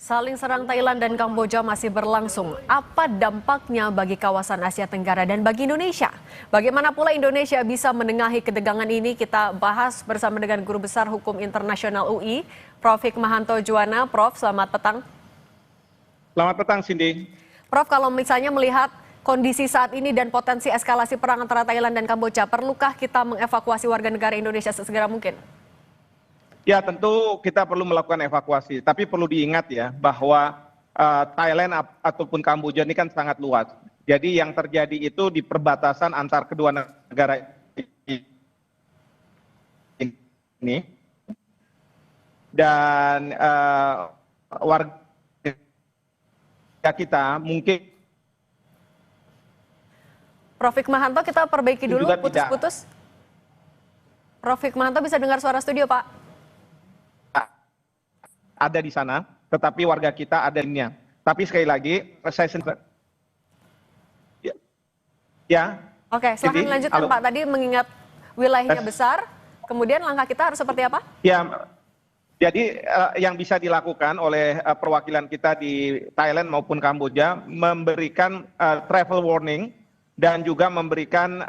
Saling serang Thailand dan Kamboja masih berlangsung. Apa dampaknya bagi kawasan Asia Tenggara dan bagi Indonesia? Bagaimana pula Indonesia bisa menengahi ketegangan ini? Kita bahas bersama dengan Guru Besar Hukum Internasional UI, Prof. Hikmahanto Juwana. Prof, selamat petang. Selamat petang, Cindy. Prof, kalau misalnya melihat kondisi saat ini dan potensi eskalasi perang antara Thailand dan Kamboja, perlukah kita mengevakuasi warga negara Indonesia sesegera mungkin? Ya, tentu kita perlu melakukan evakuasi, tapi perlu diingat ya bahwa Thailand ataupun Kamboja ini kan sangat luas. Jadi yang terjadi itu di perbatasan antar kedua negara ini, dan warga kita mungkin. Prof. Hikmahanto, kita perbaiki dulu, putus-putus. Prof. Hikmahanto bisa dengar suara studio, Pak? Ada di sana, tetapi warga kita ada ininya. Tapi sekali lagi, saya ya. Oke, silahkan lanjutkan, Pak. Tadi mengingat wilayahnya besar, kemudian langkah kita harus seperti apa? Ya, jadi yang bisa dilakukan oleh perwakilan kita di Thailand maupun Kamboja memberikan travel warning dan juga memberikan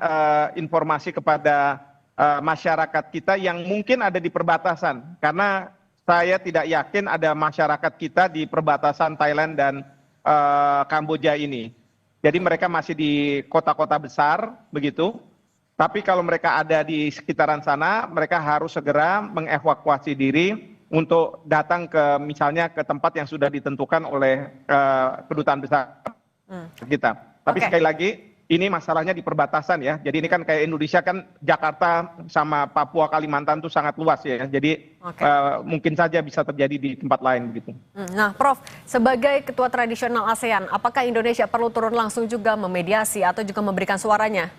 informasi kepada masyarakat kita yang mungkin ada di perbatasan, karena saya tidak yakin ada masyarakat kita di perbatasan Thailand dan Kamboja ini. Jadi mereka masih di kota-kota besar, begitu. Tapi kalau mereka ada di sekitaran sana, mereka harus segera mengevakuasi diri untuk datang ke misalnya ke tempat yang sudah ditentukan oleh kedutaan besar kita. Tapi sekali lagi, ini masalahnya di perbatasan ya. Jadi ini kan kayak Indonesia kan, Jakarta sama Papua Kalimantan itu sangat luas ya. Jadi mungkin saja bisa terjadi di tempat lain begitu. Nah, Prof, sebagai ketua tradisional ASEAN, apakah Indonesia perlu turun langsung juga memediasi atau juga memberikan suaranya?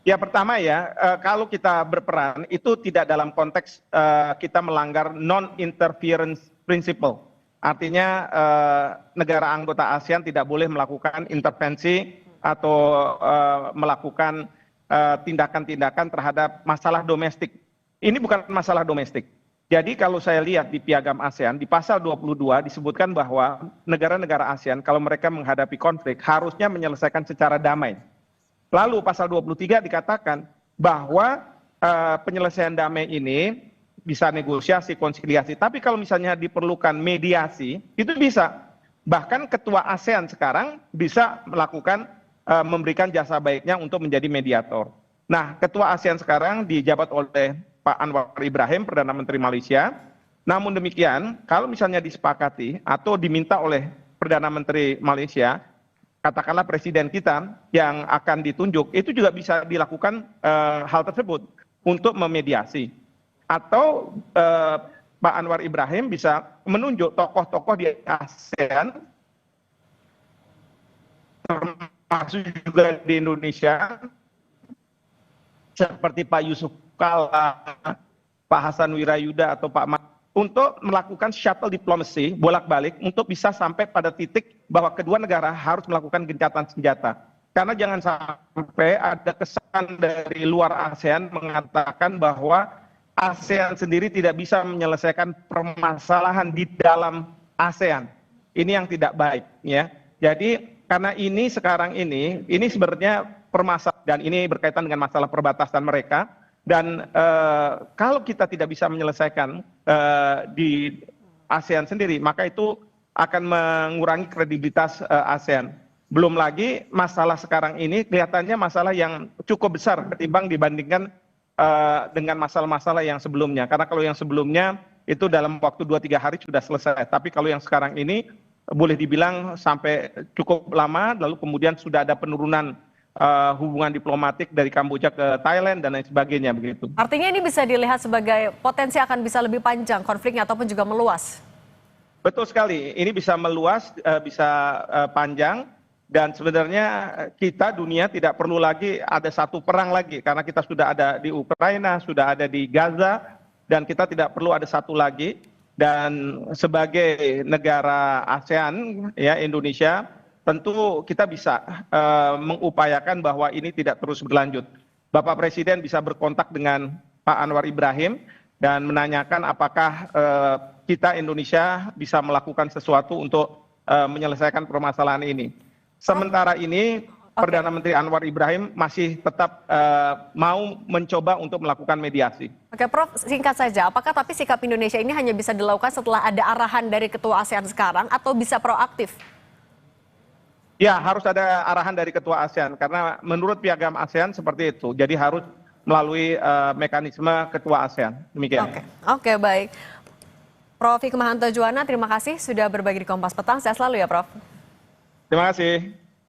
Ya, pertama ya, kalau kita berperan itu tidak dalam konteks kita melanggar non-interference principle. Artinya negara anggota ASEAN tidak boleh melakukan intervensi atau melakukan tindakan-tindakan terhadap masalah domestik. Ini bukan masalah domestik. Jadi kalau saya lihat di Piagam ASEAN, di pasal 22 disebutkan bahwa negara-negara ASEAN kalau mereka menghadapi konflik harusnya menyelesaikan secara damai. Lalu pasal 23 dikatakan bahwa penyelesaian damai ini bisa negosiasi, konsiliasi. Tapi kalau misalnya diperlukan mediasi, itu bisa. Bahkan ketua ASEAN sekarang bisa melakukan memberikan jasa baiknya untuk menjadi mediator. Nah, ketua ASEAN sekarang dijabat oleh Pak Anwar Ibrahim, Perdana Menteri Malaysia. Namun demikian, kalau misalnya disepakati atau diminta oleh Perdana Menteri Malaysia, katakanlah presiden kita yang akan ditunjuk, itu juga bisa dilakukan hal tersebut untuk memediasi. Atau Pak Anwar Ibrahim bisa menunjuk tokoh-tokoh di ASEAN, termasuk juga di Indonesia, seperti Pak Yusuf Kalla, Pak Hasan Wirayuda atau Pak untuk melakukan shuttle diplomacy bolak-balik untuk bisa sampai pada titik bahwa kedua negara harus melakukan gencatan senjata. Karena jangan sampai ada kesan dari luar ASEAN mengatakan bahwa ASEAN sendiri tidak bisa menyelesaikan permasalahan di dalam ASEAN. Ini yang tidak baik, ya. Jadi karena ini sekarang ini sebenarnya permasalahan, dan ini berkaitan dengan masalah perbatasan mereka. Dan kalau kita tidak bisa menyelesaikan di ASEAN sendiri, maka itu akan mengurangi kredibilitas ASEAN. Belum lagi masalah sekarang ini kelihatannya masalah yang cukup besar ketimbang dibandingkan dengan masalah-masalah yang sebelumnya. Karena kalau yang sebelumnya itu dalam waktu 2-3 hari sudah selesai. Tapi kalau yang sekarang ini boleh dibilang sampai cukup lama, lalu kemudian sudah ada penurunan hubungan diplomatik dari Kamboja ke Thailand dan lain sebagainya begitu. Artinya ini bisa dilihat sebagai potensi akan bisa lebih panjang konfliknya ataupun juga meluas. Betul sekali, ini bisa meluas, bisa panjang, dan sebenarnya kita dunia tidak perlu lagi ada satu perang lagi, karena kita sudah ada di Ukraina, sudah ada di Gaza, dan kita tidak perlu ada satu lagi. Dan sebagai negara ASEAN, ya Indonesia, tentu kita bisa mengupayakan bahwa ini tidak terus berlanjut. Bapak Presiden bisa berkontak dengan Pak Anwar Ibrahim dan menanyakan apakah kita Indonesia bisa melakukan sesuatu untuk menyelesaikan permasalahan ini. Sementara ini Perdana Menteri Anwar Ibrahim masih tetap mau mencoba untuk melakukan mediasi. Oke, Prof, singkat saja, apakah tapi sikap Indonesia ini hanya bisa dilakukan setelah ada arahan dari Ketua ASEAN sekarang atau bisa proaktif? Ya, harus ada arahan dari Ketua ASEAN karena menurut Piagam ASEAN seperti itu. Jadi harus melalui mekanisme Ketua ASEAN. Demikian. Oke, baik. Prof. Hikmahanto Juwana, terima kasih sudah berbagi di Kompas Petang. Sehat selalu ya, Prof. Terima kasih.